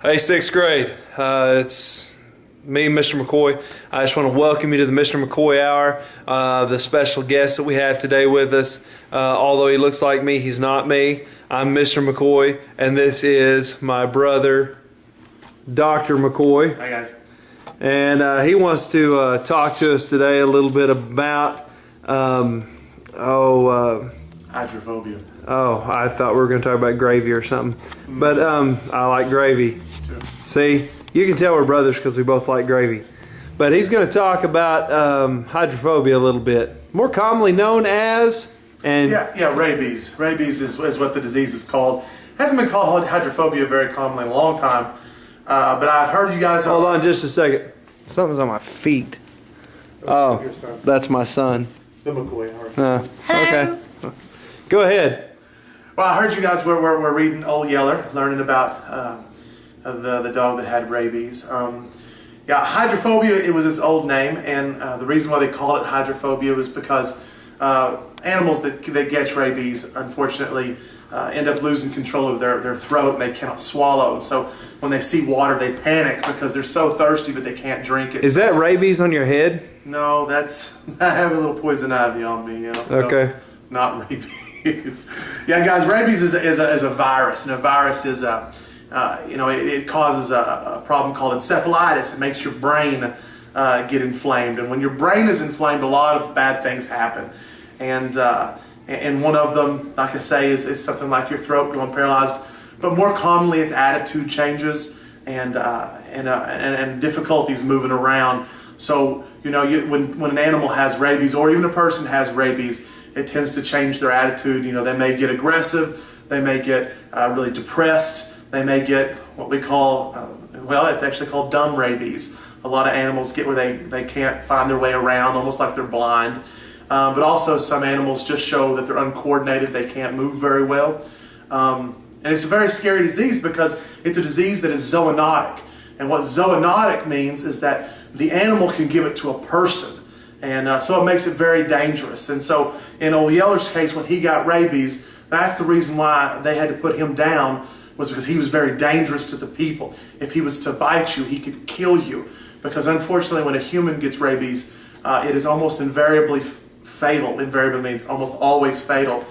Hey, sixth grade. It's me, Mr. McCoy. I just want to welcome you to the Mr. McCoy Hour. The special guest that we have today with us, although he looks like me, he's not me. I'm Mr. McCoy, and this is my brother, Dr. McCoy. Hi, guys. And he wants to talk to us today a little bit about, Hydrophobia. Oh, I thought we were going to talk about gravy or something. But I like gravy. Too. See, you can tell we're brothers because we both like gravy. But he's going to talk about hydrophobia a little bit. More commonly known as... Rabies. Rabies is what the disease is called. Hasn't been called hydrophobia very commonly in a long time. But I've heard you guys... Hold on just a second. Something's on my feet. Oh, that's my son. The McCoy. Okay. Go ahead. Well, I heard you guys were reading Old Yeller, learning about the dog that had rabies. Hydrophobia, it was its old name, and the reason why they called it hydrophobia was because animals that get rabies, unfortunately, end up losing control of their throat and they cannot swallow. And so when they see water, they panic because they're so thirsty, but they can't drink it. Is that rabies on your head? No, I have a little poison ivy on me. Okay. No, not rabies. Yeah, guys, rabies is a virus, and a virus is it causes a problem called encephalitis. It makes your brain get inflamed, and when your brain is inflamed, a lot of bad things happen. And one of them, like I say, is something like your throat going paralyzed. But more commonly, it's attitude changes and difficulties moving around. So when an animal has rabies, or even a person has rabies, it tends to change their attitude. They may get aggressive, they may get really depressed, they may get what we call, it's actually called dumb rabies. A lot of animals get where they can't find their way around, almost like they're blind. But also some animals just show that they're uncoordinated, they can't move very well. And it's a very scary disease because it's a disease that is zoonotic. And what zoonotic means is that the animal can give it to a person. And so it makes it very dangerous. And so in Old Yeller's case, when he got rabies, that's the reason why they had to put him down, was because he was very dangerous to the people. If he was to bite you, he could kill you. Because unfortunately, when a human gets rabies, it is almost invariably fatal. Invariably means almost always fatal.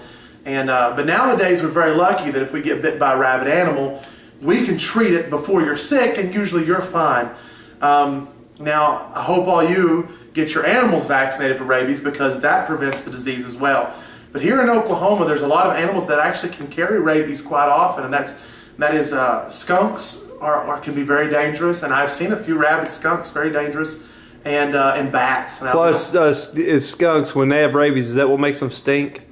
And but nowadays, we're very lucky that if we get bit by a rabid animal, we can treat it before you're sick, and usually you're fine. Now, I hope all you get your animals vaccinated for rabies, because that prevents the disease as well. But here in Oklahoma, there's a lot of animals that actually can carry rabies quite often, and that is skunks can be very dangerous, and I've seen a few rabid skunks, very dangerous, and bats. Plus, is skunks, when they have rabies, is that what makes them stink?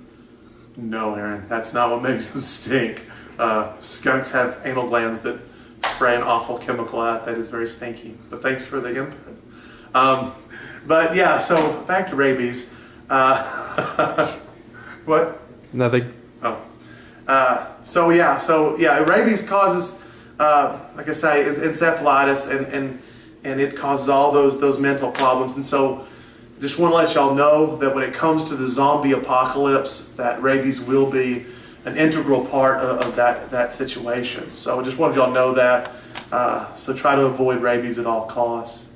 No, Aaron, that's not what makes them stink. Skunks have anal glands that spray an awful chemical out that is very stinky. But thanks for the input. But yeah, so back to rabies. What? Nothing. Oh. So rabies causes, like I say, encephalitis, and it causes all those mental problems. And so I just want to let y'all know that when it comes to the zombie apocalypse, that rabies will be an integral part of that situation. So I just wanted y'all to know that. So try to avoid rabies at all costs.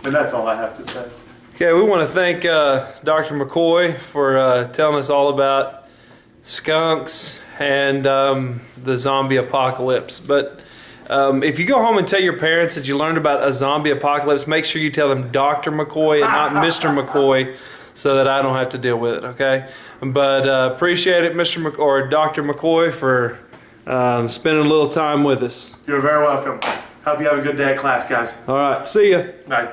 And that's all I have to say. Okay, we want to thank Dr. McCoy for telling us all about skunks and the zombie apocalypse. But if you go home and tell your parents that you learned about a zombie apocalypse, make sure you tell them Dr. McCoy and not Mr. McCoy, so that I don't have to deal with it, okay? But appreciate it, Dr. McCoy, for spending a little time with us. You're very welcome. Hope you have a good day at class, guys. All right, see ya. Bye.